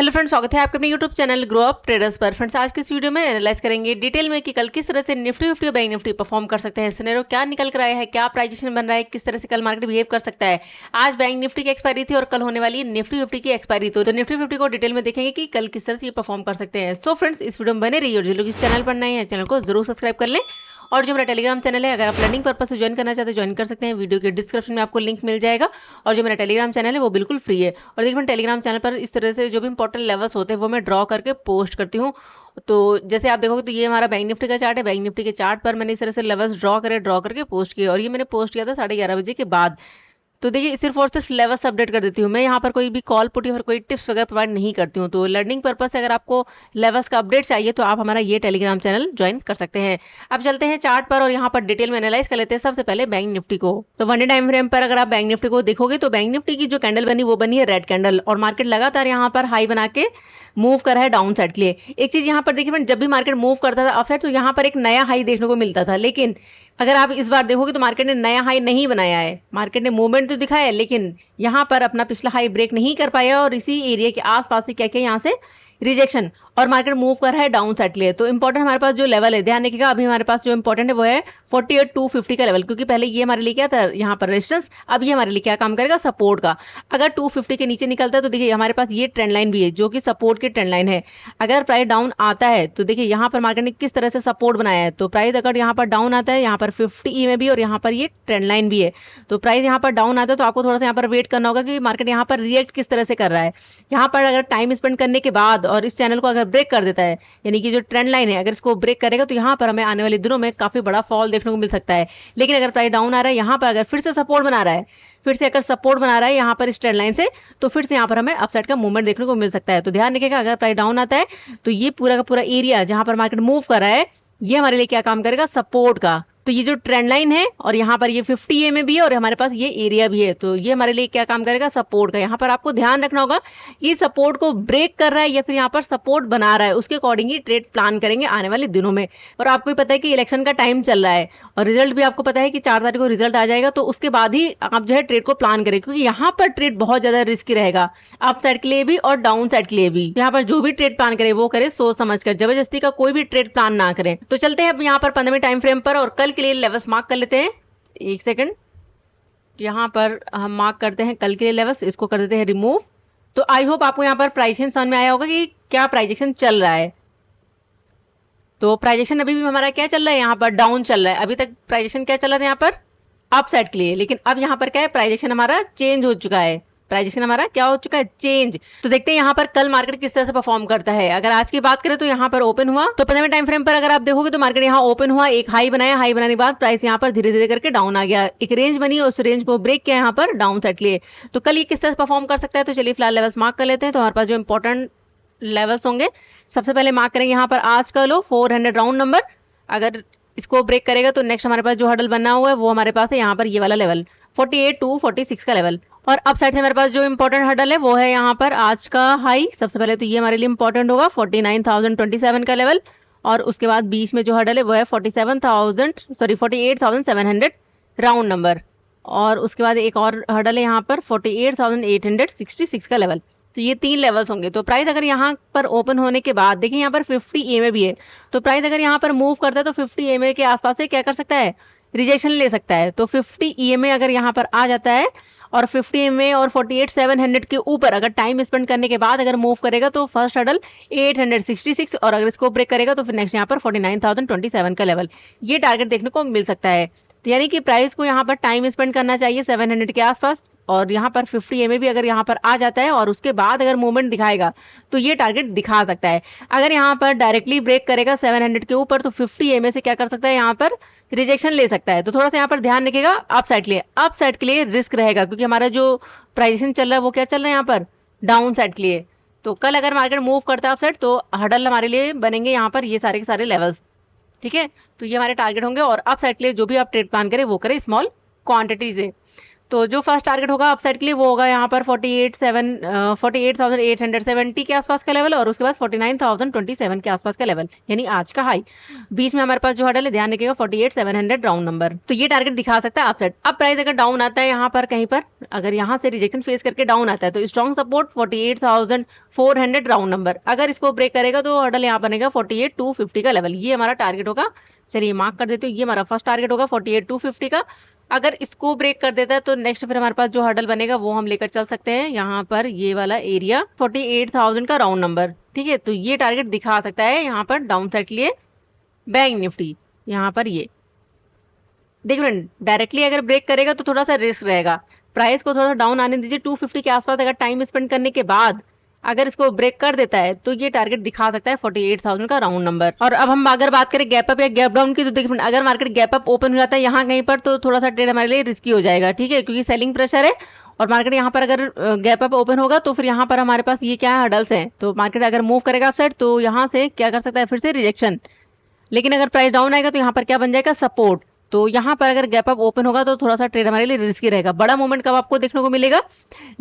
Hello friends, स्वागत है आपके अपने YouTube channel grow up traders पर। फ्रेंड्स, आज के इस वीडियो में एनालाइज करेंगे डिटेल में कि कल किस तरह से निफ्टी फिफ्टी और बैंक निफ्टी परफॉर्म कर सकते हैं। सिनेरियो क्या निकल कर आया है, क्या प्राइजेशन बन रहा है, किस तरह से कल मार्केट बिहेव कर सकता है। आज बैंक निफ्टी की एक्सपायरी थी और कल होने वाली निफ्टी फिफ्टी की एक्सपायरी। तो निफ्टी फिफ्टी को डिटेल में देखेंगे कि कल किस तरह से ये परफॉर्म कर सकते हैं। सो फ्रेंड्स, इस वीडियो में बने रहिए और जो लोग इस चैनल पर नए हैं चैनल को जरूर सब्सक्राइब कर लें। और जो मेरा टेलीग्राम चैनल है, अगर आप लर्निंग पर्पस से ज्वाइन करना चाहते हैं ज्वाइन कर सकते हैं। वीडियो के डिस्क्रिप्शन में आपको लिंक मिल जाएगा। और जो मेरा टेलीग्राम चैनल है वो बिल्कुल फ्री है। और देखिए, मैं टेलीग्राम चैनल पर इस तरह से जो भी इंपॉर्टेंट लेवल्स होते हैं वो मैं ड्रॉ करके पोस्ट करती हूँ। तो जैसे आप देखोगे तो ये हमारा बैंक निफ्टी का चार्ट है। बैंक निफ्टी के चार्ट पर मैंने इस तरह से लेवल्स ड्रॉ करके पोस्ट किए और ये मैंने पोस्ट किया था 11:30 बजे के बाद। तो देखिए, सिर्फ और सिर्फ लेवल्स अपडेट कर देती हूँ मैं। यहाँ पर कोई भी कॉल पुट या फिर कोई टिप्स वगैरह प्रोवाइड नहीं करती हूँ। तो लर्निंग पर्पज से अगर आपको लेवल्स का अपडेट चाहिए तो आप हमारा ये टेलीग्राम चैनल ज्वाइन कर सकते हैं। अब चलते हैं चार्ट पर और यहाँ पर डिटेल में एनालाइज कर लेते हैं। सबसे पहले बैंक निफ्टी को, तो 1 डे टाइम फ्रेम पर अगर आप बैंक निफ्टी को देखोगे तो बैंक निफ्टी की जो कैंडल बनी वो बनी है रेड कैंडल और मार्केट लगातार यहाँ पर हाई बना के मूव कर रहा है डाउन साइड के लिए। एक चीज यहाँ पर देखिए फ्रेंड, जब भी मार्केट मूव करता था अप साइड तो यहाँ पर एक नया हाई देखने को मिलता था, लेकिन अगर आप इस बार देखोगे तो मार्केट ने नया हाई नहीं बनाया है। मार्केट ने मूवमेंट तो दिखाया है लेकिन यहाँ पर अपना पिछला हाई ब्रेक नहीं कर पाया और इसी एरिया के आसपास से क्या किया, यहाँ से रिजेक्शन और मार्केट मूव कर रहा है डाउन साइड के लिए। तो इंपॉर्टेंट हमारे पास जो लेवल है, ध्यान रखिएगा, अभी हमारे पास जो इंपॉर्टेंट है वो है 48,250 का लेवल, क्योंकि पहले ये हमारे लिए क्या था, यहाँ पर रेजिस्टेंस, अब ये हमारे लिए क्या काम करेगा, सपोर्ट का। अगर 250 के नीचे निकलता है तो देखिए हमारे पास ये ट्रेंड लाइन भी है जो कि सपोर्ट की ट्रेंड लाइन है। अगर प्राइस डाउन आता है तो देखिए यहाँ पर मार्केट ने किस तरह से सपोर्ट बनाया है। तो प्राइस अगर यहाँ पर डाउन आता है, यहाँ पर 50 में भी और यहाँ पर ये ट्रेंड लाइन भी है, तो प्राइस यहाँ पर डाउन आता है तो आपको थोड़ा सा यहाँ पर वेट करना होगा कि मार्केट यहाँ पर रिएक्ट किस तरह से कर रहा है। यहाँ पर अगर टाइम स्पेंड करने के बाद और इस चैनल को अगर ब्रेक कर देता है, यानी कि जो ट्रेंड लाइन है अगर इसको ब्रेक करेगा तो यहाँ पर हमें आने वाले दिनों में काफी बड़ा फॉल देखने को मिल सकता है। लेकिन अगर प्राइस डाउन आ रहा है, यहाँ पर अगर फिर से सपोर्ट बना रहा है, फिर से अगर सपोर्ट बना रहा है यहाँ पर इस ट्रेंड लाइन से, तो फिर से यहाँ पर हमें अपसाइड का मूवमेंट देखने को मिल सकता है। तो ध्यान रखिएगा, अगर प्राइस डाउन आता है तो ये पूरा का पूरा एरिया जहां पर मार्केट मूव कर रहा है ये हमारे लिए क्या काम करेगा, सपोर्ट का। तो ये जो ट्रेंड लाइन है और यहाँ पर ये 50 में भी है और हमारे पास ये एरिया भी है, तो ये हमारे लिए क्या काम करेगा, सपोर्ट का। यहाँ पर आपको ध्यान रखना होगा ये सपोर्ट को ब्रेक कर रहा है या फिर यहाँ पर सपोर्ट बना रहा है, उसके अकॉर्डिंग ही ट्रेड प्लान करेंगे आने वाले दिनों में। और आपको भी पता है कि इलेक्शन का टाइम चल रहा है और रिजल्ट भी आपको पता है कि 4 तारीख को रिजल्ट आ जाएगा, तो उसके बाद ही आप जो है ट्रेड को प्लान करें, क्योंकि यहाँ पर ट्रेड बहुत ज्यादा रिस्की रहेगा, अप साइड के लिए भी और डाउन साइड के लिए भी। यहाँ पर जो भी ट्रेड प्लान करे वो करे सोच समझ कर, जबरदस्ती का कोई भी ट्रेड प्लान ना करें। तो चलते हैं अब यहाँ पर 15वें टाइम फ्रेम पर और कल के लिए लेवल्स मार्क कर लेते हैं। एक सेकंड, यहाँ पर हम मार्क करते हैं कल के लिए लेवल्स, इसको कर देते हैं रिमूव। तो आई होप आपको यहाँ पर प्राइजेशन समझ में आया होगा कि क्या प्राइजेशन चल रहा है। तो प्राइजेशन अभी भी हमारा क्या चल रहा है, यहाँ पर डाउन चल रहा है। अभी तक प्राइजेशन क्या चला था यहाँ पर, अप साइड के लिए, लेकिन अब यहाँ पर क्या है, प्राइजेशन हमारा चेंज हो चुका है। प्राइजेशन हमारा क्या हो चुका है, चेंज। तो देखते हैं यहाँ पर कल मार्केट किस तरह से परफॉर्म करता है। अगर आज की बात करें तो यहाँ पर ओपन हुआ, तो 15वें टाइम फ्रेम पर अगर आप देखोगे तो मार्केट यहाँ ओपन हुआ, एक हाई बनाया, हाई बनाने के बाद प्राइस यहाँ पर धीरे धीरे करके डाउन आ गया, एक रेंज बनी, उस रेंज को ब्रेक किया यहाँ पर डाउन साइड के लिए। तो कल ये किस तरह से परफॉर्म कर सकता है, तो चलिए फिलहाल लेवल्स मार्क कर लेते हैं। तो हमारे पास जो इंपॉर्टेंट लेवल्स होंगे, सबसे पहले मार्क करेंगे यहाँ पर आज का लो 400 राउंड नंबर। अगर इसको ब्रेक करेगा तो नेक्स्ट हमारे पास जो हडल बनना हुआ है वो हमारे पास है यहाँ पर ये वाला लेवल 48,246 का लेवल। और अब साइड से हमारे पास जो इंपॉर्टेंट हडल है वो है यहाँ पर आज का हाई। सबसे पहले तो ये हमारे लिए इंपॉर्टेंट होगा 49,027 का लेवल, और उसके बाद बीच में जो हडल है वो है 48,700 राउंड नंबर, और उसके बाद एक और हडल है यहाँ पर 48,866 का लेवल। तो ये 3 लेवल्स होंगे। तो प्राइस अगर यहाँ पर ओपन होने के बाद देखिए यहाँ पर 50 EMA भी है, तो प्राइस अगर यहाँ पर मूव करता है तो 50 EMA के आसपास से क्या कर सकता है, रिजेक्शन ले सकता है। तो 50 EMA अगर यहाँ पर आ जाता है और 50 EMA और 48,700 के ऊपर अगर टाइम स्पेंड करने के बाद अगर मूव करेगा तो फर्स्ट हडल 866, और अगर इसको ब्रेक करेगा तो फिर नेक्स्ट यहाँ पर 49,027 का लेवल, ये टारगेट देखने को मिल सकता है। तो यानी कि प्राइस को यहाँ पर टाइम स्पेंड करना चाहिए 700 के आसपास, और यहाँ पर 50 EMA भी अगर यहाँ पर आ जाता है और उसके बाद अगर मूवमेंट दिखाएगा तो ये टारगेट दिखा सकता है। अगर यहाँ पर डायरेक्टली ब्रेक करेगा 700 के ऊपर तो 50 EMA से क्या कर सकता है, यहाँ पर रिजेक्शन ले सकता है। तो थोड़ा सा यहाँ पर ध्यान रखिएगा, अप साइड के लिए, अप साइड के लिए रिस्क रहेगा, क्योंकि हमारा जो प्राइजेशन चल रहा है वो क्या चल रहा है यहाँ पर, डाउन साइड के लिए। तो कल अगर मार्केट मूव करता है अप साइड तो हडल हमारे लिए बनेंगे यहाँ पर ये सारे के सारे लेवल्स, ठीक है। तो ये हमारे टारगेट होंगे, और अप साइड के लिए जो भी आप ट्रेड प्लान करें वो करें स्मॉल क्वांटिटी से। तो जो फर्स्ट टारगेट होगा अपसाइड के लिए वो होगा यहाँ पर 48,870 के आसपास का लेवल और उसके बाद 49,027 के आसपास का लेवल, यानी आज का हाई। बीच में हमारे पास जो हडल है ध्यान रखिएगा 48,700 राउंड नंबर, तो ये टारगेट दिखा सकता है अपसाइड। अब प्राइस अगर डाउन आता है यहाँ पर कहीं पर, अगर यहाँ से रिजेक्शन फेस करके डाउन आता है तो स्ट्रॉन्ग सपोर्ट 48,400 राउंड नंबर, अगर इसको ब्रेक करेगा तो हडल यहाँ बनेगा 48,250 का लेवल, ये हमारा टारगेट होगा। चलिए मार्क कर देते हो, ये हमारा फर्स्ट टारगेट होगा 48,250 का। अगर इसको ब्रेक कर देता है तो नेक्स्ट फिर हमारे पास जो हर्डल बनेगा वो हम लेकर चल सकते हैं यहाँ पर, ये वाला एरिया 48,000 का राउंड नंबर, ठीक है। तो ये टारगेट दिखा सकता है यहाँ पर डाउन साइड के लिए बैंक निफ्टी। यहाँ पर ये देखिए फ्रेंड, डायरेक्टली अगर ब्रेक करेगा तो थोड़ा सा रिस्क रहेगा, प्राइस को थोड़ा डाउन आने दीजिए 250 के आसपास। अगर टाइम स्पेंड करने के बाद अगर इसको ब्रेक कर देता है तो ये टारगेट दिखा सकता है 48,000 का राउंड नंबर। और अब हम अगर बात करें गैप अप या गैप डाउन की, तो देखिए अगर मार्केट गैप अप ओपन हो जाता है यहाँ कहीं पर तो थोड़ा सा ट्रेड हमारे लिए रिस्की हो जाएगा, ठीक है, क्योंकि सेलिंग प्रेशर है। और मार्केट यहाँ पर अगर गैप अप ओपन होगा तो फिर यहाँ पर हमारे पास ये क्या है, हडल्स है, तो मार्केट अगर मूव करेगा अपसाइड तो यहाँ से क्या कर सकता है, फिर से रिजेक्शन। लेकिन अगर प्राइस डाउन आएगा तो यहाँ पर क्या बन जाएगा, सपोर्ट। तो यहाँ पर अगर गैप अप ओपन होगा तो थोड़ा सा ट्रेड हमारे लिए रिस्की रहेगा। बड़ा मूवमेंट कब आपको देखने को मिलेगा,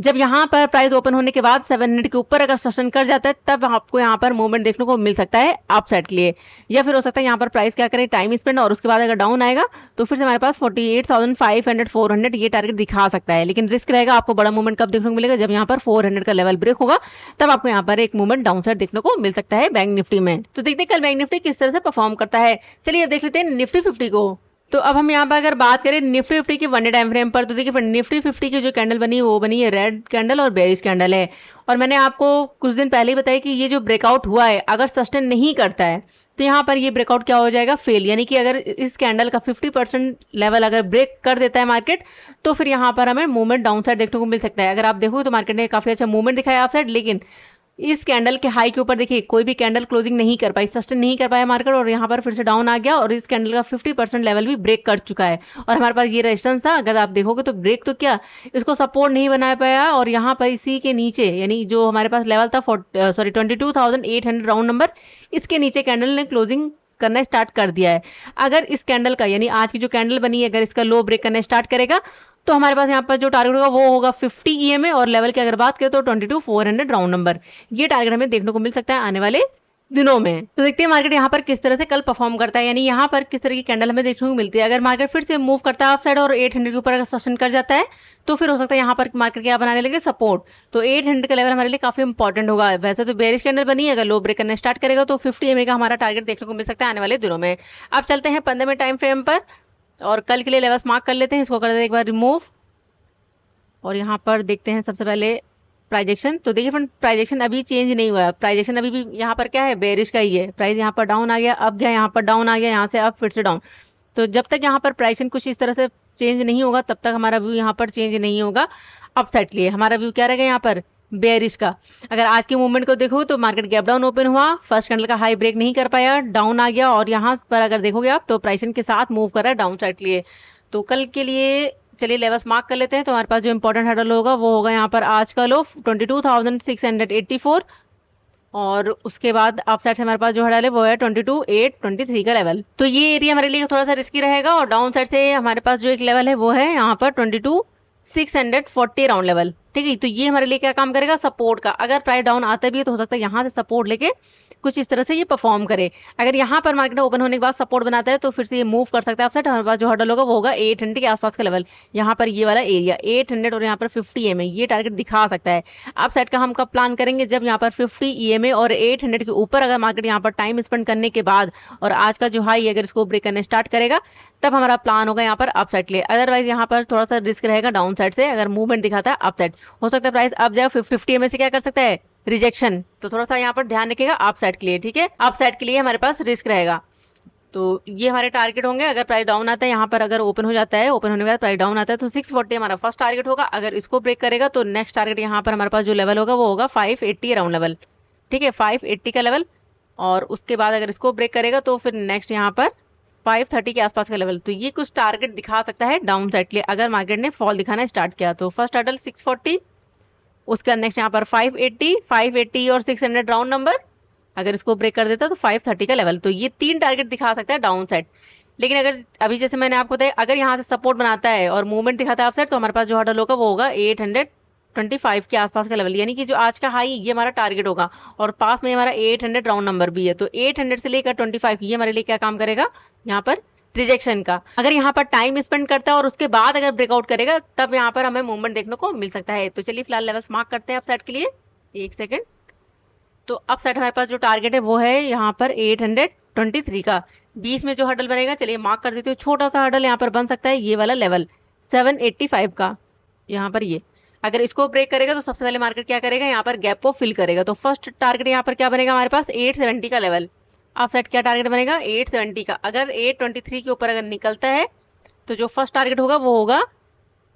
जब यहाँ पर प्राइस ओपन होने के बाद 700 के ऊपर अगर सस्टेन कर जाता है तब आपको यहाँ पर मूवमेंट देखने को मिल सकता है अपसाइड के लिए। या फिर हो सकता है यहाँ पर प्राइस क्या करे, टाइम स्पेंड, और उसके बाद अगर डाउन आएगा तो फिर से हमारे पास 48,500 400 ये टारगेट दिखा सकता है। लेकिन रिस्क रहेगा, आपको बड़ा मूवमेंट कब देखने को मिलेगा, जब यहाँ पर 400 का लेवल ब्रेक होगा तब आपको यहाँ पर एक मूवमेंट डाउन साइड देखने को मिल सकता है बैंक निफ्टी में। तो देखते हैं कल बैंक निफ्टी किस तरह से परफॉर्म करता है। चलिए अब देख लेते हैं निफ्टी 50 को। तो अब हम यहाँ पर अगर बात करें निफ्टी 50 की वन डे टाइम फ्रेम पर, तो देखिए निफ्टी 50 की जो कैंडल बनी वो बनी है रेड कैंडल और बेरिश कैंडल है। और मैंने आपको कुछ दिन पहले ही बताया कि ये जो ब्रेकआउट हुआ है अगर सस्टेन नहीं करता है तो यहाँ पर ये ब्रेकआउट क्या हो जाएगा, फेल। यानी कि अगर इस कैंडल का 50% लेवल अगर ब्रेक कर देता है मार्केट तो फिर यहाँ पर हमें मूवमेंट डाउन साइड देखने को मिल सकता है। अगर आप देखोगे तो मार्केट ने काफी अच्छा मूवमेंट दिखाया अप साइड, लेकिन इस कैंडल के हाई के ऊपर देखिए कोई भी कैंडल क्लोजिंग नहीं कर पाई, सस्टेन नहीं कर पाया मार्केट, और यहाँ पर फिर से डाउन आ गया और इस कैंडल का 50% लेवल भी ब्रेक कर चुका है। और हमारे पास ये रेजिस्टेंस था, अगर आप देखोगे तो ब्रेक तो क्या, इसको सपोर्ट नहीं बना पाया। और यहाँ पर इसी के नीचे यानी जो हमारे पास लेवल था 22,800 राउंड नंबर, इसके नीचे कैंडल ने क्लोजिंग करना स्टार्ट कर दिया है। अगर इस कैंडल का यानी आज की जो कैंडल बनी है अगर इसका लो ब्रेक करना स्टार्ट करेगा तो हमारे पास यहाँ पर जो टारगेट होगा वो होगा 50 EMA, और लेवल की अगर बात करें तो 22,400 राउंड नंबर। ये टारगेट हमें देखने को मिल सकता है आने वाले दिनों में। तो देखते हैं मार्केट यहाँ पर किस तरह से कल परफॉर्म करता है, यानी यहाँ पर किस तरह की कैंडल हमें देखने को मिलती है। अगर मार्केट फिर से मूव करता है अप साइड और 800 के ऊपर अगर सस्टेन कर जाता है तो फिर हो सकता है यहाँ पर मार्केट क्या बनाने लगे, सपोर्ट। तो 800 का लेवल हमारे लिए काफी इंपॉर्टेंट होगा। वैसे तो बेरिश कैंडल बनी है, अगर लो ब्रेक करना स्टार्ट करेगा तो 50 EMA का हमारा टारगेट देखने को मिल सकता है आने वाले दिनों में। अब चलते हैं 15 मिनट टाइम फ्रेम पर और कल के लिए लेवल्स मार्क कर लेते हैं। इसको कर देते हैं एक बार रिमूव और यहाँ पर देखते हैं सबसे पहले प्राइजेक्शन। तो देखिए फ्रेंड, प्राइजेक्शन अभी चेंज नहीं हुआ है, प्राइजेक्शन अभी भी यहाँ पर क्या है, बेरिश का ही है। प्राइस यहाँ पर डाउन आ गया, अब गया यहाँ पर डाउन आ गया, यहाँ से अब फिर से डाउन। तो जब तक यहाँ पर प्राइजेक्शन कुछ इस तरह से चेंज नहीं होगा तब तक हमारा व्यू यहाँ पर चेंज नहीं होगा अपसाइड के लिए। हमारा व्यू क्या रहेगा यहाँ पर, बेरिश का। अगर आज के मूवमेंट को देखो तो मार्केट गैप डाउन ओपन हुआ, फर्स्ट कैंडल का हाई ब्रेक नहीं कर पाया, डाउन आ गया, और यहाँ पर अगर देखोगे आप तो प्राइसेशन के साथ मूव कर रहा है डाउन साइड के लिए। तो कल के लिए चलिए लेवल्स मार्क कर लेते हैं। तो हमारे पास जो इंपॉर्टेंट हेडल होगा वो होगा यहाँ पर आज का लो 22,684, और उसके बाद अप साइड से हमारे पास जो हेडल है वो है 22,823 का लेवल। तो ये एरिया हमारे लिए थोड़ा सा रिस्की रहेगा। और डाउन साइड से हमारे पास जो एक लेवल है वो है यहाँ पर 22,640 राउंड लेवल, ठीक है। तो ये हमारे लिए क्या काम करेगा, सपोर्ट का। अगर प्राइस डाउन आता भी है तो हो सकता है यहाँ से सपोर्ट लेके कुछ इस तरह से ये परफॉर्म करे। अगर यहाँ पर मार्केट ओपन होने के बाद सपोर्ट बनाता है तो फिर से ये मूव कर सकता है अपसाइड। हमारे पास जो हर्डल होगा वो होगा 800 के आसपास का लेवल, यहाँ पर ये वाला एरिया 800 और यहाँ पर 50 EMA, ये टारगेट दिखा सकता है। अपसाइड का हम कब प्लान करेंगे, जब यहाँ पर 50 EMA और 800 के ऊपर अगर मार्केट यहाँ पर टाइम स्पेंड करने के बाद और आज का जो हाई अगर इसको ब्रेक करने स्टार्ट करेगा तब हमारा प्लान होगा यहाँ पर अपसाइड के लिए। अदरवाइज यहाँ पर थोड़ा सा रिस्क रहेगा डाउन साइड से, अगर मूवमेंट दिखाता है अपसाइड। हो सकता है प्राइस अब जाए 50 EMA से क्या कर सकता है, रिजेक्शन। तो थोड़ा सा यहाँ पर ध्यान रखिएगा अप साइड के लिए, ठीक है। अप साइड के लिए हमारे पास रिस्क रहेगा। तो ये हमारे टारगेट होंगे। अगर प्राइस डाउन आता है यहाँ पर, अगर ओपन हो जाता है, ओपन होने के बाद प्राइस डाउन आता है तो 640 हमारा फर्स्ट टारगेट होगा। अगर इसको ब्रेक करेगा तो नेक्स्ट टारगेट यहाँ पर हमारे पास जो लेवल होगा वो होगा 580 राउंड लेवल, ठीक है, 580 का लेवल। और उसके बाद अगर इसको ब्रेक करेगा तो फिर नेक्स्ट यहाँ पर 530 के आसपास का लेवल। तो ये कुछ टारगेट दिखा सकता है डाउन साइड के लिए अगर मार्केट ने फॉल दिखाना स्टार्ट किया। तो फर्स्ट हर्डल 640, उसका नेक्स्ट यहाँ पर 580 और 600 राउंड नंबर, अगर इसको ब्रेक कर देता तो 530 का लेवल। तो ये तीन टारगेट दिखा सकता है डाउन साइड। लेकिन अगर अभी जैसे मैंने आपको बताया, अगर यहाँ से सपोर्ट बनाता है और मूवमेंट दिखाता है अपसाइड, तो हमारे पास जो हर्डल होगा वो होगा 825 के आसपास का लेवल, यानी कि जो आज का हाई ये हमारा टारगेट होगा। और पास में हमारा 800 राउंड नंबर भी है, तो 800 से लेकर 25 ये हमारे लिए क्या काम करेगा यहाँ पर, रिजेक्शन का। अगर यहाँ पर टाइम स्पेंड करता है और उसके बाद अगर ब्रेकआउट करेगा, तब यहाँ पर हमें मूवमेंट देखने को मिल सकता है। तो चलिए फिलहाल लेवल्स मार्क करते हैं अपसाइड के लिए, एक सेकेंड। तो अपसाइड हमारे पास जो टारगेट है वो है यहाँ पर 823 का। बीच में जो हर्डल बनेगा, चलिए मार्क कर देती हूँ, छोटा सा हर्डल यहाँ पर बन सकता है ये वाला लेवल 785 का। यहाँ पर ये अगर इसको ब्रेक करेगा तो सबसे पहले मार्केट क्या करेगा, यहाँ पर गैप को फिल करेगा। तो फर्स्ट टारगेट यहाँ पर क्या बनेगा हमारे पास, 870 का लेवल। अपसाइड क्या टारगेट बनेगा, 870 का। अगर 823 के ऊपर अगर निकलता है तो जो फर्स्ट टारगेट होगा वो होगा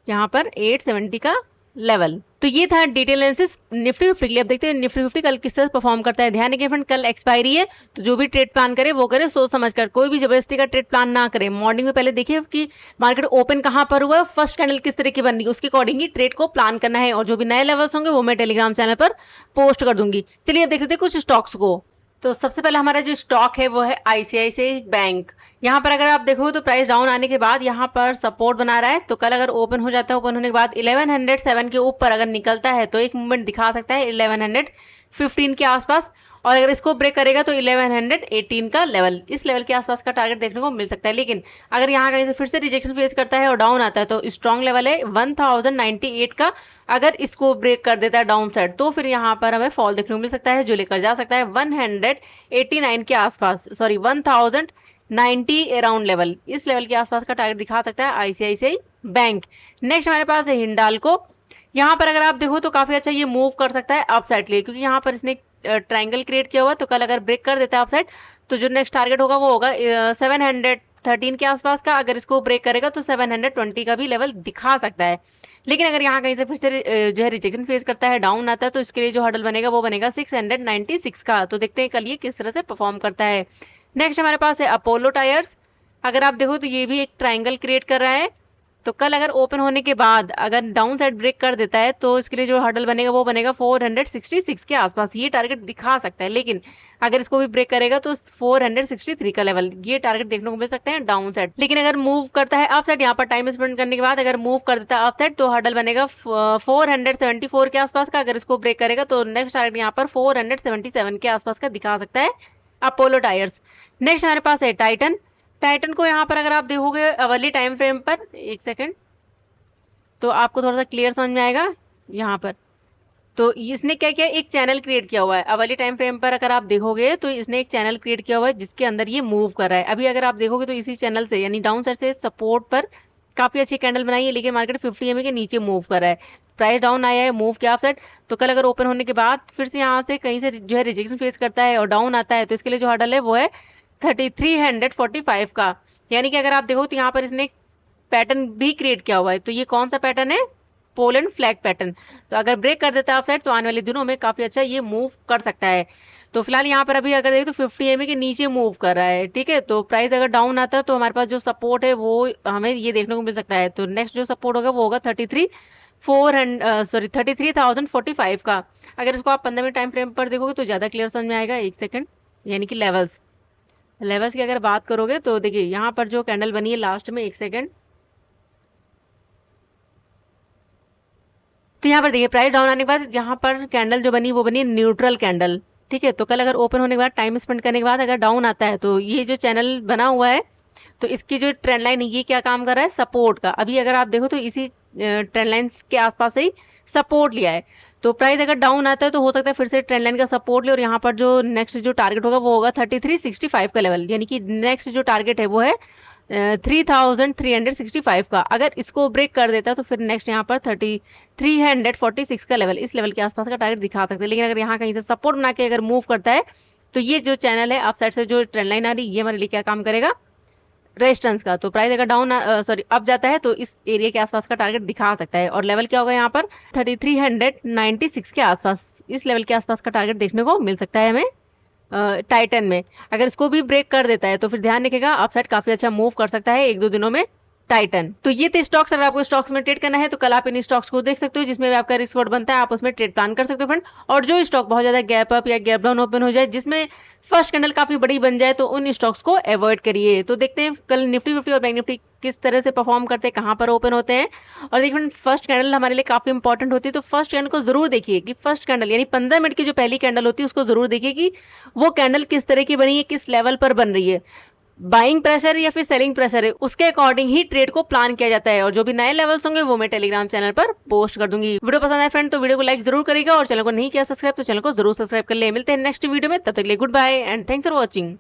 यहाँ पर 870 का लेवल। तो ये था डिटेल एनालिसिस निफ्टी 50 के लिए। अब देखते हैं निफ्टी 50 कल किस तरह परफॉर्म करता है। ध्यान रखिए फ्रेंड, कल एक्सपायरी है, तो जो भी ट्रेड प्लान करे वो करे सोच समझ कर, कोई भी जबरदस्ती का ट्रेड प्लान ना करे। मॉर्निंग में पहले देखिए कि मार्केट ओपन कहाँ पर हुआ, फर्स्ट कैंडल किस तरह की बन रही है, उसके अकॉर्डिंग ही ट्रेड को प्लान करना है। और जो भी नए लेवल्स होंगे वो मैं टेलीग्राम चैनल पर पोस्ट कर दूंगी। चलिए अब देख लेते हैं कुछ स्टॉक्स को। तो सबसे पहले हमारा जो स्टॉक है वो है आईसीआईसीआई बैंक। यहाँ पर अगर आप देखो तो प्राइस डाउन आने के बाद यहाँ पर सपोर्ट बना रहा है। तो कल अगर ओपन हो जाता है, ओपन होने के बाद 1107 के ऊपर अगर निकलता है तो एक मूवमेंट दिखा सकता है 1115 के आसपास। और अगर इसको ब्रेक करेगा तो 1118 का लेवल, इस लेवल के आसपास का टारगेट देखने को मिल सकता है। लेकिन अगर यहाँ कहीं से फिर से रिजेक्शन फेस करता है और डाउन आता है तो स्ट्रॉन्ग लेवल है 1098 का। अगर इसको ब्रेक कर देता है डाउन साइड तो फिर यहाँ पर हमें फॉल देखने को मिल सकता है, जो लेकर जा सकता है 189 के आसपास, सॉरी 1090 अराउंड लेवल। इस लेवल के आसपास का टारगेट दिखा सकता है आईसीआईसीआई बैंक। नेक्स्ट हमारे पास है हिंडाल्को। यहाँ पर अगर आप देखो तो काफी अच्छा ये मूव कर सकता है अपसाइड लिए, क्योंकि यहाँ पर इसने ट्रायंगल क्रिएट किया हुआ। तो कल अगर ब्रेक कर देता है अपसाइड तो जो नेक्स्ट टारगेट होगा वो होगा 713 के आसपास का। अगर इसको ब्रेक करेगा तो 720 का भी लेवल दिखा सकता है। लेकिन अगर यहाँ कहीं से फिर से जो है रिजेक्शन फेस करता है, डाउन आता है, तो इसके लिए जो हर्डल बनेगा वो बनेगा 696 का। तो देखते हैं कल ये किस तरह से परफॉर्म करता है। नेक्स्ट हमारे पास है अपोलो टायर्स। अगर आप देखो तो ये भी एक ट्रायंगल क्रिएट कर रहा है। तो कल अगर ओपन होने के बाद अगर डाउन साइड ब्रेक कर देता है तो इसके लिए जो हर्डल बनेगा वो बनेगा 466 के आसपास, ये टारगेट दिखा सकता है। लेकिन अगर इसको भी ब्रेक करेगा तो 463 का लेवल, ये टारगेट देखने को मिल सकते हैं डाउन साइड। लेकिन अगर मूव करता है अप साइड, यहाँ पर टाइम स्पेंड करने के बाद अगर मूव कर देता है अप साइड तो हर्डल बनेगा 474 के आसपास का। अगर इसको ब्रेक करेगा तो नेक्स्ट टारगेट यहाँ पर 477 के आसपास का दिखा सकता है अपोलो टायर्स। नेक्स्ट हमारे पास है टाइटन। टाइटन को यहाँ पर अगर आप देखोगे अवर्ली टाइम फ्रेम पर, एक सेकंड, तो आपको थोड़ा सा क्लियर समझ में आएगा। यहाँ पर तो इसने क्या किया, एक चैनल क्रिएट किया हुआ है अवर्ली टाइम फ्रेम पर। अगर आप देखोगे तो इसने एक चैनल क्रिएट किया हुआ है जिसके अंदर ये मूव कर रहा है। अभी अगर आप देखोगे तो इसी चैनल से यानी डाउन साइड से सपोर्ट पर काफी अच्छी कैंडल बनाई है, लेकिन मार्केट 50 EMA के नीचे मूव कर रहा है। प्राइस डाउन आया है, मूव किया अपसाइड। तो कल अगर ओपन होने के बाद फिर से यहाँ से कहीं से जो है रिजेक्शन फेस करता है और डाउन आता है तो इसके लिए जो हर्डल है वो है 3345 का। यानी कि अगर आप देखो तो यहाँ पर इसने पैटर्न भी क्रिएट किया हुआ है। तो ये कौन सा पैटर्न है, पोलैंड फ्लैग पैटर्न। तो अगर ब्रेक कर देता है अपसाइड तो आने वाले दिनों में काफी अच्छा ये मूव कर सकता है। तो फिलहाल यहाँ पर अभी अगर देखो तो 50 EMA के नीचे मूव कर रहा है, ठीक है। तो प्राइस अगर डाउन आता है तो हमारे पास जो सपोर्ट है वो हमें ये देखने को मिल सकता है। तो नेक्स्ट जो सपोर्ट होगा वो होगा 33,045 का। अगर इसको आप 15 मिनट टाइम फ्रेम पर देखोगे तो ज्यादा क्लियर समझ में आएगा। एक सेकंड, यानी कि लेवल्स की अगर बात करोगे तो देखिए यहाँ पर जो कैंडल बनी है लास्ट में, एक सेकंड, तो यहाँ पर देखिए प्राइस डाउन आने के बाद यहाँ पर कैंडल जो बनी वो बनी न्यूट्रल कैंडल, ठीक है। तो कल अगर ओपन होने के बाद टाइम स्पेंड करने के बाद अगर डाउन आता है तो ये जो चैनल बना हुआ है तो इसकी जो ट्रेंड लाइन है ये क्या काम कर रहा है, सपोर्ट का। अभी अगर आप देखो तो इसी ट्रेंड लाइन के आसपास ही सपोर्ट लिया है। तो प्राइस अगर डाउन आता है तो हो सकता है फिर से ट्रेंड लाइन का सपोर्ट ले और यहाँ पर जो नेक्स्ट जो टारगेट होगा वो होगा 3365 का लेवल, यानी कि नेक्स्ट जो टारगेट है वो है 3365 का। अगर इसको ब्रेक कर देता है तो फिर नेक्स्ट यहाँ पर 346 का लेवल, इस लेवल के आसपास का टारगेट दिखा सकते हैं। लेकिन अगर यहाँ कहीं से सपोर्ट बना के अगर मूव करता है तो ये जो चैनल है अप साइड से जो ट्रेंड लाइन आ रही है ये हमारे लिए क्या काम करेगा, रेजिस्टेंस का। तो प्राइस अगर डाउन अप जाता है तो इस एरिया के आसपास का टारगेट दिखा सकता है। और लेवल क्या होगा यहाँ पर 3396 के आसपास, इस लेवल के आसपास का टारगेट देखने को मिल सकता है हमें टाइटन में। अगर इसको भी ब्रेक कर देता है तो फिर ध्यान रखिएगा अपसाइड काफी अच्छा मूव कर सकता है एक दो दिनों में। टाइटन। तो ये थे स्टॉक्स। अगर आपको स्टॉक्स में ट्रेड करना है तो कल आप इन स्टॉक्स को देख सकते हो, जिसमें भी आपका रिस्क बनता है, आप उसमें ट्रेड प्लान कर सकते हो फ्रेंड। और जो स्टॉक बहुत ज्यादा गैप अप या गैप डाउन ओपन हो जाए, जिसमें फर्स्ट कैंडल काफी बड़ी बन जाए, तो उन स्टॉक्स को अवॉइड करिए। तो देखते हैं कल निफ्टी 50 और बैंक निफ्टी किस तरह से परफॉर्म करते हैं, कहाँ पर ओपन होते हैं। और देखिए फ्रेंड, फर्स्ट कैंडल हमारे लिए काफी इंपॉर्टेंट होती है, तो फर्स्ट कैंडल को जरूर देखिए कि फर्स्ट कैंडल यानी 15 मिनट की जो पहली कैंडल होती है उसको जरूर देखिए कि वो कैंडल किस तरह की बनी है, किस लेवल पर बन रही है। बाइंग प्रेशर या फिर सेलिंग प्रेशर है, उसके अकॉर्डिंग ही ट्रेड को प्लान किया जाता है। और जो भी नए लेवल्स होंगे वो मैं टेलीग्राम चैनल पर पोस्ट कर दूंगी। वीडियो पसंद आए फ्रेंड तो वीडियो को लाइक जरूर करेगा, और चैनल को नहीं किया सब्सक्राइब तो चैनल को जरूर सब्सक्राइब कर ले। मिलते हैं नेक्स्ट वीडियो में, तब तक के लिए good bye and thanks for watching.